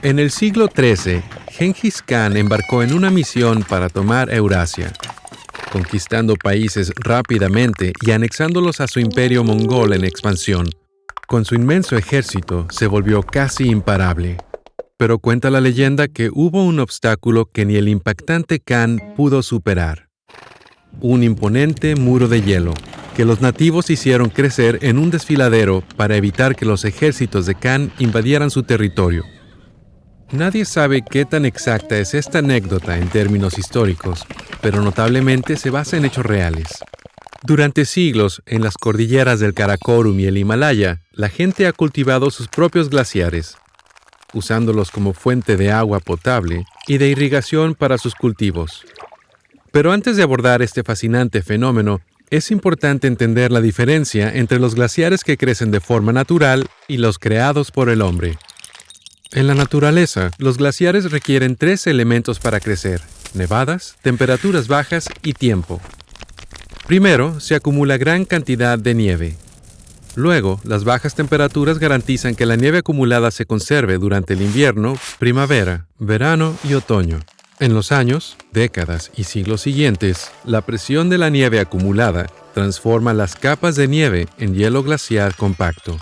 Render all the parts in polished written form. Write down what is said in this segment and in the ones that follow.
En el siglo XIII, Gengis Khan embarcó en una misión para tomar Eurasia, conquistando países rápidamente y anexándolos a su imperio mongol en expansión. Con su inmenso ejército, se volvió casi imparable. Pero cuenta la leyenda que hubo un obstáculo que ni el impactante Khan pudo superar. Un imponente muro de hielo, que los nativos hicieron crecer en un desfiladero para evitar que los ejércitos de Khan invadieran su territorio. Nadie sabe qué tan exacta es esta anécdota en términos históricos, pero notablemente se basa en hechos reales. Durante siglos, en las cordilleras del Karakorum y el Himalaya, la gente ha cultivado sus propios glaciares, usándolos como fuente de agua potable y de irrigación para sus cultivos. Pero antes de abordar este fascinante fenómeno, es importante entender la diferencia entre los glaciares que crecen de forma natural y los creados por el hombre. En la naturaleza, los glaciares requieren 3 elementos para crecer: nevadas, temperaturas bajas y tiempo. Primero, se acumula gran cantidad de nieve. Luego, las bajas temperaturas garantizan que la nieve acumulada se conserve durante el invierno, primavera, verano y otoño. En los años, décadas y siglos siguientes, la presión de la nieve acumulada transforma las capas de nieve en hielo glaciar compacto.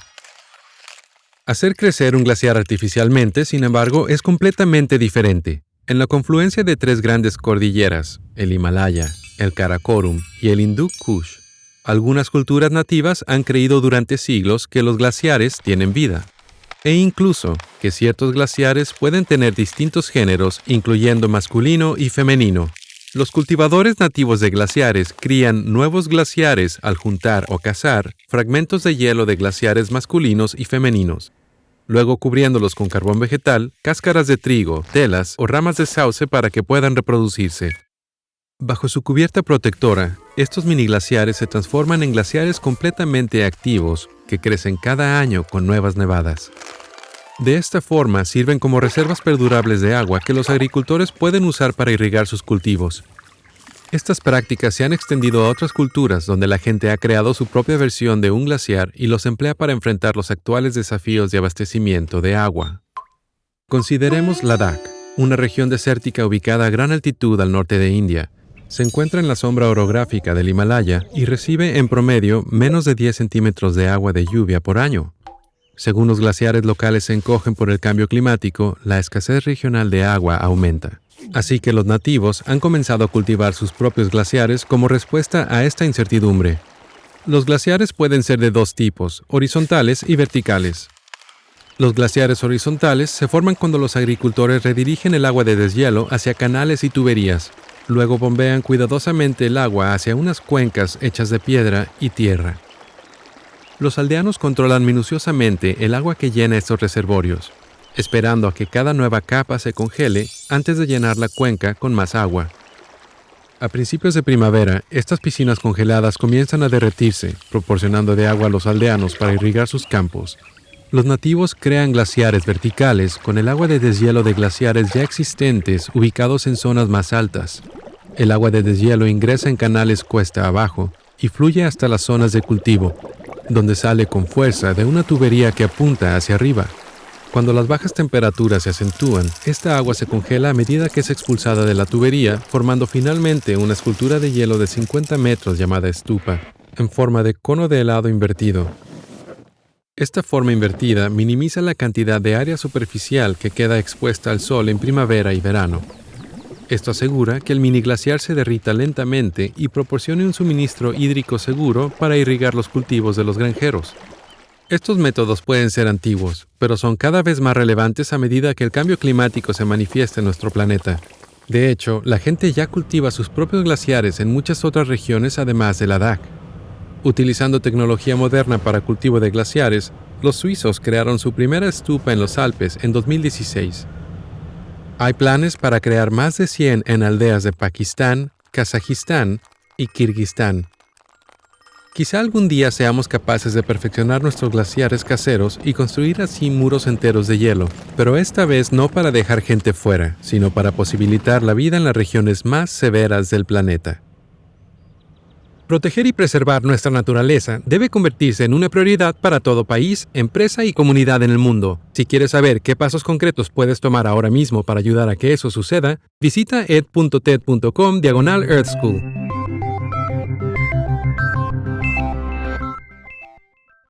Hacer crecer un glaciar artificialmente, sin embargo, es completamente diferente. En la confluencia de 3 grandes cordilleras, el Himalaya, el Karakorum y el Hindu Kush, algunas culturas nativas han creído durante siglos que los glaciares tienen vida, e incluso que ciertos glaciares pueden tener distintos géneros, incluyendo masculino y femenino. Los cultivadores nativos de glaciares crían nuevos glaciares al juntar o cazar fragmentos de hielo de glaciares masculinos y femeninos, luego cubriéndolos con carbón vegetal, cáscaras de trigo, telas o ramas de sauce para que puedan reproducirse. Bajo su cubierta protectora, estos miniglaciares se transforman en glaciares completamente activos que crecen cada año con nuevas nevadas. De esta forma, sirven como reservas perdurables de agua que los agricultores pueden usar para irrigar sus cultivos. Estas prácticas se han extendido a otras culturas donde la gente ha creado su propia versión de un glaciar y los emplea para enfrentar los actuales desafíos de abastecimiento de agua. Consideremos Ladakh, una región desértica ubicada a gran altitud al norte de India. Se encuentra en la sombra orográfica del Himalaya y recibe en promedio menos de 10 centímetros de agua de lluvia por año. Según los glaciares locales se encogen por el cambio climático, la escasez regional de agua aumenta. Así que los nativos han comenzado a cultivar sus propios glaciares como respuesta a esta incertidumbre. Los glaciares pueden ser de 2 tipos, horizontales y verticales. Los glaciares horizontales se forman cuando los agricultores redirigen el agua de deshielo hacia canales y tuberías. Luego bombean cuidadosamente el agua hacia unas cuencas hechas de piedra y tierra. Los aldeanos controlan minuciosamente el agua que llena estos reservorios, esperando a que cada nueva capa se congele antes de llenar la cuenca con más agua. A principios de primavera, estas piscinas congeladas comienzan a derretirse, proporcionando de agua a los aldeanos para irrigar sus campos. Los nativos crean glaciares verticales con el agua de deshielo de glaciares ya existentes ubicados en zonas más altas. El agua de deshielo ingresa en canales cuesta abajo y fluye hasta las zonas de cultivo, donde sale con fuerza de una tubería que apunta hacia arriba. Cuando las bajas temperaturas se acentúan, esta agua se congela a medida que es expulsada de la tubería, formando finalmente una escultura de hielo de 50 metros llamada stupa, en forma de cono de helado invertido. Esta forma invertida minimiza la cantidad de área superficial que queda expuesta al sol en primavera y verano. Esto asegura que el miniglaciar se derrita lentamente y proporcione un suministro hídrico seguro para irrigar los cultivos de los granjeros. Estos métodos pueden ser antiguos, pero son cada vez más relevantes a medida que el cambio climático se manifiesta en nuestro planeta. De hecho, la gente ya cultiva sus propios glaciares en muchas otras regiones además de Ladakh. Utilizando tecnología moderna para cultivo de glaciares, los suizos crearon su primera stupa en los Alpes en 2016. Hay planes para crear más de 100 en aldeas de Pakistán, Kazajistán y Kirguistán. Quizá algún día seamos capaces de perfeccionar nuestros glaciares caseros y construir así muros enteros de hielo, pero esta vez no para dejar gente fuera, sino para posibilitar la vida en las regiones más severas del planeta. Proteger y preservar nuestra naturaleza debe convertirse en una prioridad para todo país, empresa y comunidad en el mundo. Si quieres saber qué pasos concretos puedes tomar ahora mismo para ayudar a que eso suceda, visita ed.ted.com/Earth School.